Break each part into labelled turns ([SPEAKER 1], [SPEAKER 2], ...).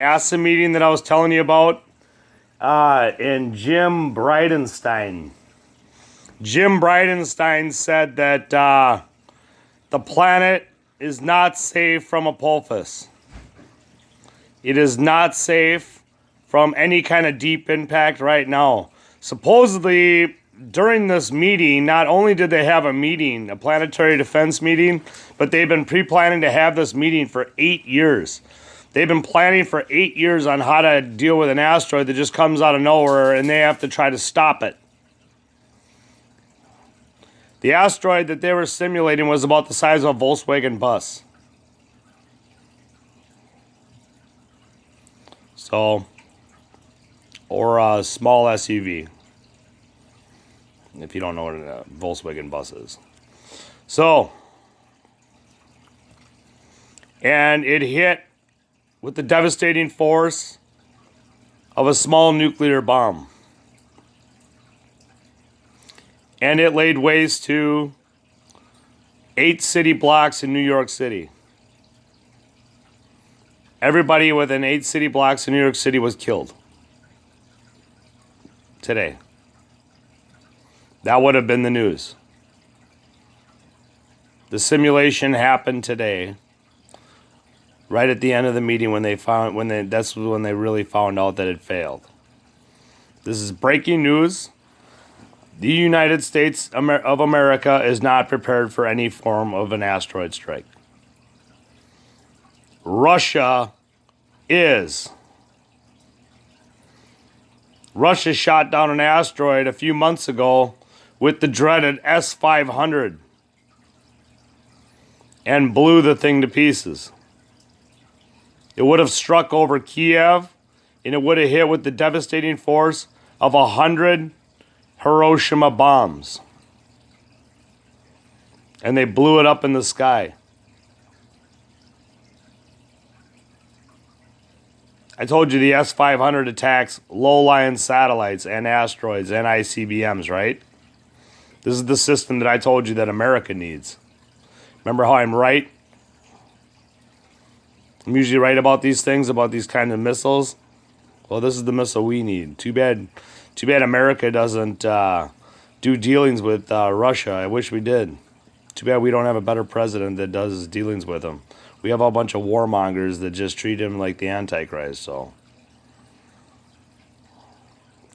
[SPEAKER 1] NASA meeting that I was telling you about, and Jim Bridenstine. Jim Bridenstine said that the planet is not safe from Apophis. It is not safe from any kind of deep impact right now. Supposedly, during this meeting, not only did they have a meeting, a planetary defense meeting, but they've been pre-planning to have this meeting for 8 years. They've been planning for 8 years on how to deal with an asteroid that just comes out of nowhere, and they have to try to stop it. The asteroid that they were simulating was about the size of a Volkswagen bus. So, or a small SUV, if you don't know what a Volkswagen bus is. So, and it hit with the devastating force of a small nuclear bomb. And it laid waste to 8 city blocks in New York City. Everybody within 8 city blocks in New York City was killed today. That would have been the news. The simulation happened today, right at the end of the meeting that's when they really found out that it failed. This is breaking news. The United States of America is not prepared for any form of an asteroid strike. Russia is. Russia shot down an asteroid a few months ago with the dreaded S-500 and blew the thing to pieces. It would have struck over Kiev, and it would have hit with the devastating force of 100 Hiroshima bombs. And they blew it up in the sky. I told you the S-500 attacks low-lying satellites and asteroids and ICBMs, right? This is the system that I told you that America needs. Remember how I'm right? I'm usually right about these things, about these kind of missiles. Well, this is the missile we need. Too bad America doesn't do dealings with Russia. I wish we did. Too bad we don't have a better president that does dealings with them. We have a bunch of warmongers that just treat him like the Antichrist, so.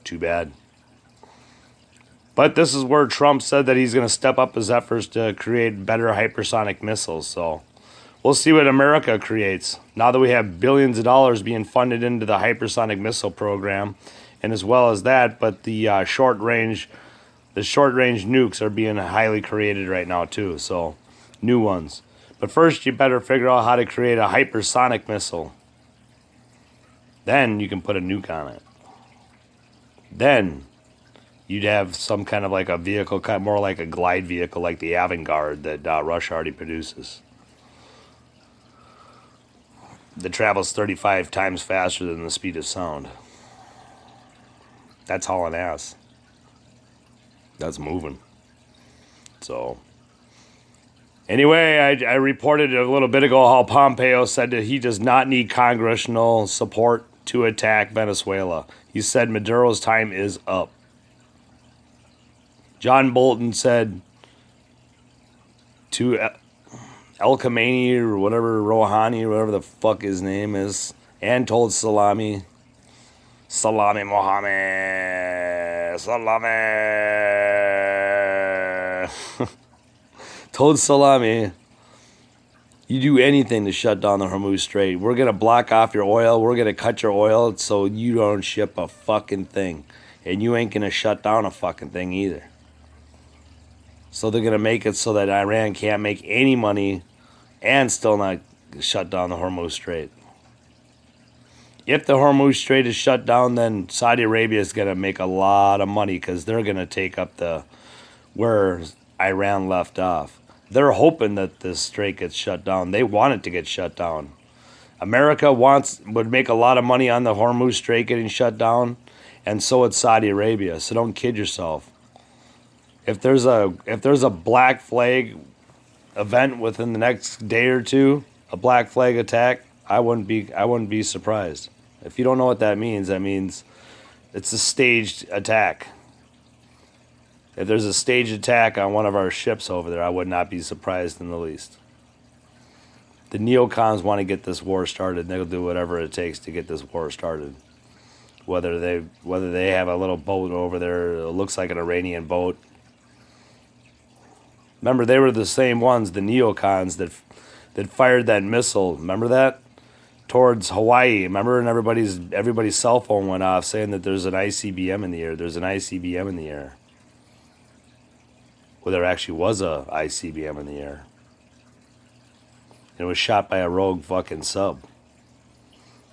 [SPEAKER 1] Too bad. But this is where Trump said that he's going to step up his efforts to create better hypersonic missiles, so. We'll see what America creates now that we have billions of dollars being funded into the hypersonic missile program, and as well as that, but the short range nukes are being highly created right now too. So, new ones. But first, you better figure out how to create a hypersonic missile. Then you can put a nuke on it. Then you'd have some kind of like a vehicle, kind of more like a glide vehicle, like the Avangard that Russia already produces. That travels 35 times faster than the speed of sound. That's hauling ass. That's moving. So, anyway, I reported a little bit ago how Pompeo said that he does not need congressional support to attack Venezuela. He said Maduro's time is up. John Bolton said to El Khamenei or whatever, Rouhani, or whatever the fuck his name is, and told Salami Mohammed, told Salami, you do anything to shut down the Hormuz Strait. We're going to block off your oil. We're going to cut your oil so you don't ship a fucking thing. And you ain't going to shut down a fucking thing either. So they're going to make it so that Iran can't make any money and still not shut down the Hormuz Strait. If the Hormuz Strait is shut down, then Saudi Arabia is going to make a lot of money because they're going to take up where Iran left off. They're hoping that this strait gets shut down. They want it to get shut down. America would make a lot of money on the Hormuz Strait getting shut down, and so would Saudi Arabia. So don't kid yourself. If there's a black flag event within the next day or two, a black flag attack, I wouldn't be surprised. If you don't know what that means it's a staged attack. If there's a staged attack on one of our ships over there, I would not be surprised in the least. The neocons want to get this war started. They'll do whatever it takes to get this war started. Whether they have a little boat over there, it looks like an Iranian boat. Remember, they were the same ones, the neocons, that fired that missile. Remember that? Towards Hawaii. Remember, and everybody's cell phone went off saying that there's an ICBM in the air. There's an ICBM in the air. Well, there actually was a ICBM in the air. And it was shot by a rogue fucking sub.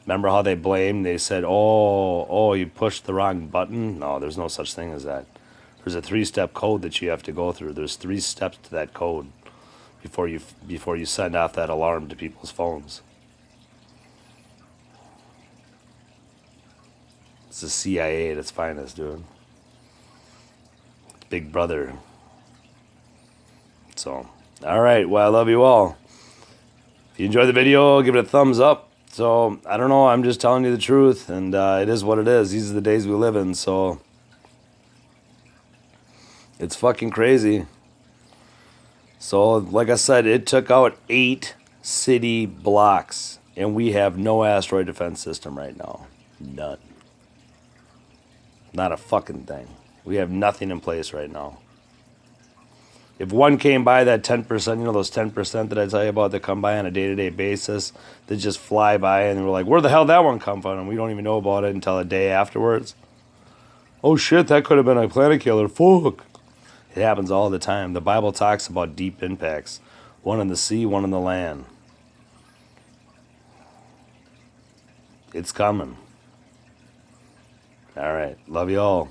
[SPEAKER 1] Remember how they blamed? They said, oh, you pushed the wrong button? No, there's no such thing as that. There's a 3-step code that you have to go through. There's 3 steps to that code before you send off that alarm to people's phones. It's the CIA at its finest, dude. It's Big Brother. So, all right. Well, I love you all. If you enjoyed the video, give it a thumbs up. So, I don't know. I'm just telling you the truth, and it is what it is. These are the days we live in, so it's fucking crazy. So, like I said, it took out 8 city blocks, and we have no asteroid defense system right now. None. Not a fucking thing. We have nothing in place right now. If one came by, that 10%, you know those 10% that I tell you about that come by on a day-to-day basis, that just fly by and we're like, where the hell did that one come from? And we don't even know about it until a day afterwards. Oh shit, that could have been a planet killer. Fuck. It happens all the time. The Bible talks about deep impacts. One in the sea, one in the land. It's coming. All right. Love you all.